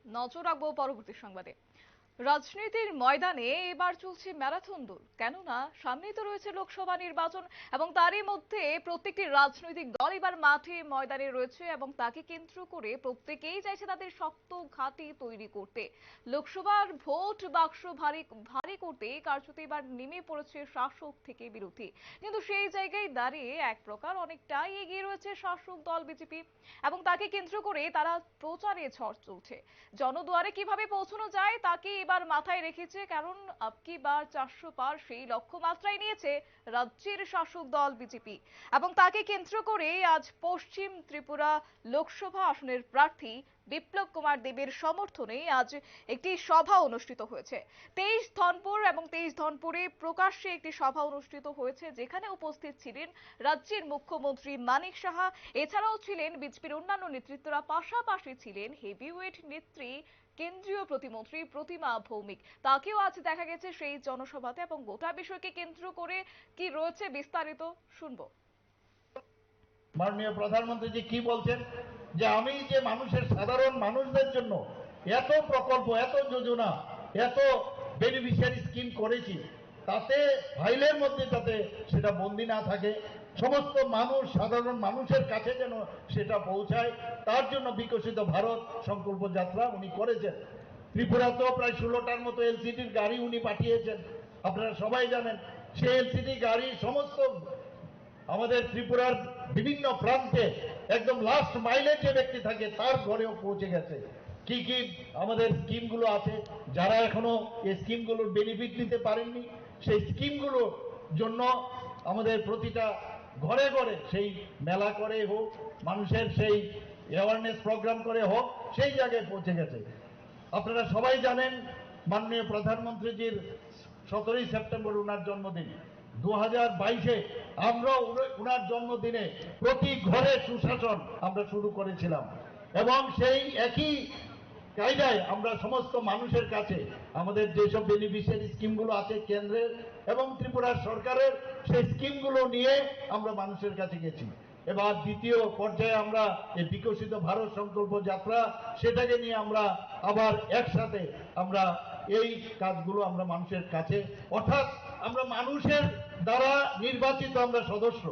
নজর রাখবো পরবর্তী সংবাদে। রাজনীতির ময়দানে এবার চলছে ম্যারাথন দৌড়, কেননা সামনেই তো রয়েছে লোকসভা নির্বাচন এবং তারই মধ্যে প্রত্যেকটি রাজনৈতিক দল এবার মাঠে ময়দানে রয়েছে এবং তাকে কেন্দ্র করে প্রত্যেকেই চাইছে তাদের শক্ত ঘাঁটি তৈরি করতে। লোকসভার ভোট বাক্স ভারী ভারী করতে কার্যত এবার নেমে পড়েছে শাসক থেকে বিরোধী, কিন্তু সেই জায়গায় দাঁড়িয়ে এক প্রকার অনেকটাই এগিয়ে রয়েছে শাসক দল বিজেপি এবং তাকে কেন্দ্র করে তারা প্রচারে ঝড় চলছে। জনদুয়ারে কিভাবে পৌঁছানো যায় তাকে এবার মাথায় রেখেছে, কারণ আপকি বার 400 পার সেই লক্ষ্যমাত্রায় নিয়েছে রাজ্যের শাসক দল বিজেপি এবং তাকে কেন্দ্র করে আজ পশ্চিম ত্রিপুরা লোকসভা আসনের প্রার্থী বিপ্লব কুমার দেবের সমর্থনে আজ একটি সভা অনুষ্ঠিত হয়েছে 23 ধনপুর এবং 23 ধনপুরে প্রকাশ্যে একটি সভা অনুষ্ঠিত হয়েছে, যেখানে উপস্থিত ছিলেন রাজ্যের মুখ্যমন্ত্রী মানিক সাহা। এছাড়াও ছিলেন বিজেপির অন্যান্য নেতৃত্বরা, পাশাপাশি ছিলেন হেভিওয়েট নেত্রী কেন্দ্রীয় প্রতিমন্ত্রী প্রতিমা ভৌমিক। তাকেও আজ দেখা গেছে সেই জনসভাতে এবং গোটা বিষয়কে কেন্দ্র করে কি রয়েছে বিস্তারিত শুনবো। মাননীয় প্রধানমন্ত্রী জি কি বলছেন যে আমি যে মানুষের সাধারণ মানুষদের জন্য এত প্রকল্প, এত যোজনা, এত বেনিফিশিয়ারি স্কিম করেছি, তাতে ফাইলের মধ্যে যাতে সেটা বন্দি না থাকে, সমস্ত মানুষ, সাধারণ মানুষের কাছে যেন সেটা পৌঁছায়, তার জন্য বিকশিত ভারত সংকল্প যাত্রা উনি করেছেন। ত্রিপুরাতেও প্রায় 16টার মতো এলসিডির গাড়ি উনি পাঠিয়েছেন। আপনারা সবাই জানেন সেই এলসিডি গাড়ি সমস্ত আমাদের ত্রিপুরার বিভিন্ন প্রান্তে একদম লাস্ট মাইলে যে ব্যক্তি থাকে তার ঘরেও পৌঁছে গেছে। কি কি আমাদের স্কিমগুলো আছে, যারা এখনো এই স্কিমগুলোর বেনিফিট নিতে পারেননি, সেই স্কিমগুলোর জন্য আমাদের প্রতিটা ঘরে ঘরে সেই মেলা করে হোক, মানুষের সেই অ্যাওয়ারনেস প্রোগ্রাম করে হোক, সেই জায়গায় পৌঁছে গেছে। আপনারা সবাই জানেন মাননীয় প্রধানমন্ত্রীজির 17ই সেপ্টেম্বর ওনার জন্মদিন। 2022-এ আমরা ওনার জন্মদিনে প্রতি ঘরে সুশাসন আমরা শুরু করেছিলাম এবং সেই একই কায়দায় আমরা সমস্ত মানুষের কাছে আমাদের যেসব বেনিফিশিয়ারি স্কিমগুলো আছে কেন্দ্রের এবং ত্রিপুরার সরকারের, সেই স্কিমগুলো নিয়ে আমরা মানুষের কাছে গেছি। এবার দ্বিতীয় পর্যায়ে আমরা এই বিকশিত ভারত সংকল্প যাত্রা, সেটাকে নিয়ে আমরা আবার একসাথে আমরা এই কাজগুলো আমরা মানুষের কাছে, অর্থাৎ আমরা মানুষের দ্বারা নির্বাচিত আমরা সদস্য,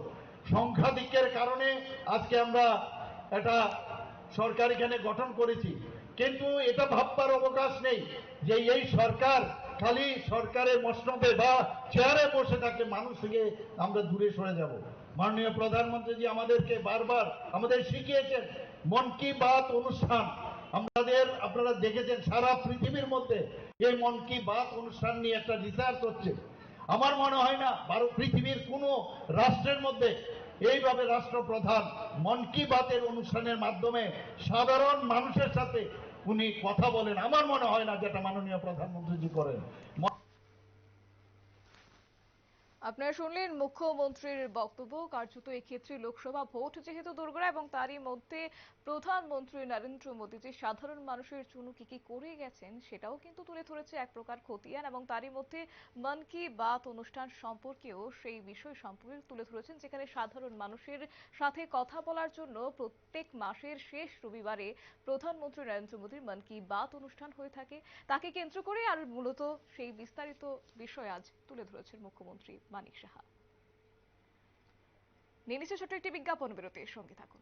সংখ্যাধিক্যের কারণে আজকে আমরা একটা সরকার এখানে গঠন করেছি, কিন্তু এটা ভাববার অবকাশ নেই যে এই সরকার খালি সরকারের মসনদে বা চেয়ারে বসে থাকলে মানুষ থেকে আমরা দূরে সরে যাব। মাননীয় প্রধানমন্ত্রীজি আমাদেরকে বারবার আমাদের শিখিয়েছেন মন কি বাত অনুষ্ঠান। আপনারা দেখেছেন সারা পৃথিবীর মধ্যে এই মন কি বাত অনুষ্ঠান নিয়ে একটা রিসার্চ হচ্ছে। আমার মনে হয় না পৃথিবীর কোনো রাষ্ট্রের মধ্যে এইভাবে রাষ্ট্রপ্রধান মন কি বাতের অনুষ্ঠানের মাধ্যমে সাধারণ মানুষের সাথে উনি কথা বলেন। আমার মনে হয় না যেটা মাননীয় প্রধানমন্ত্রীজি করেন। আপনারা শুনলেন মুখ্যমন্ত্রীর বক্তব্য। কার্যত এক্ষেত্রে লোকসভা ভোট যেহেতু দোরগোড়া এবং তারই মধ্যে প্রধানমন্ত্রী নরেন্দ্র মোদী যে সাধারণ মানুষের জন্য কি কি করে গেছেন সেটাও কিন্তু তুলে ধরেছে এক প্রকার খতিয়ান, এবং তারই মধ্যে মন কি বাত অনুষ্ঠান সম্পর্কেও সেই বিষয় সম্পর্কে তুলে ধরেছেন, যেখানে সাধারণ মানুষের সাথে কথা বলার জন্য প্রত্যেক মাসের শেষ রবিবারে প্রধানমন্ত্রী নরেন্দ্র মোদীর মন কি বাত অনুষ্ঠান হয়ে থাকে। তাকে কেন্দ্র করে আর মূলত সেই বিস্তারিত বিষয় আজ তুলে ধরেছেন মুখ্যমন্ত্রী মানিক সাহা। নিয়ে নিচ্ছে ছোট্ট একটি বিজ্ঞাপন বিরতির সঙ্গে থাকুন।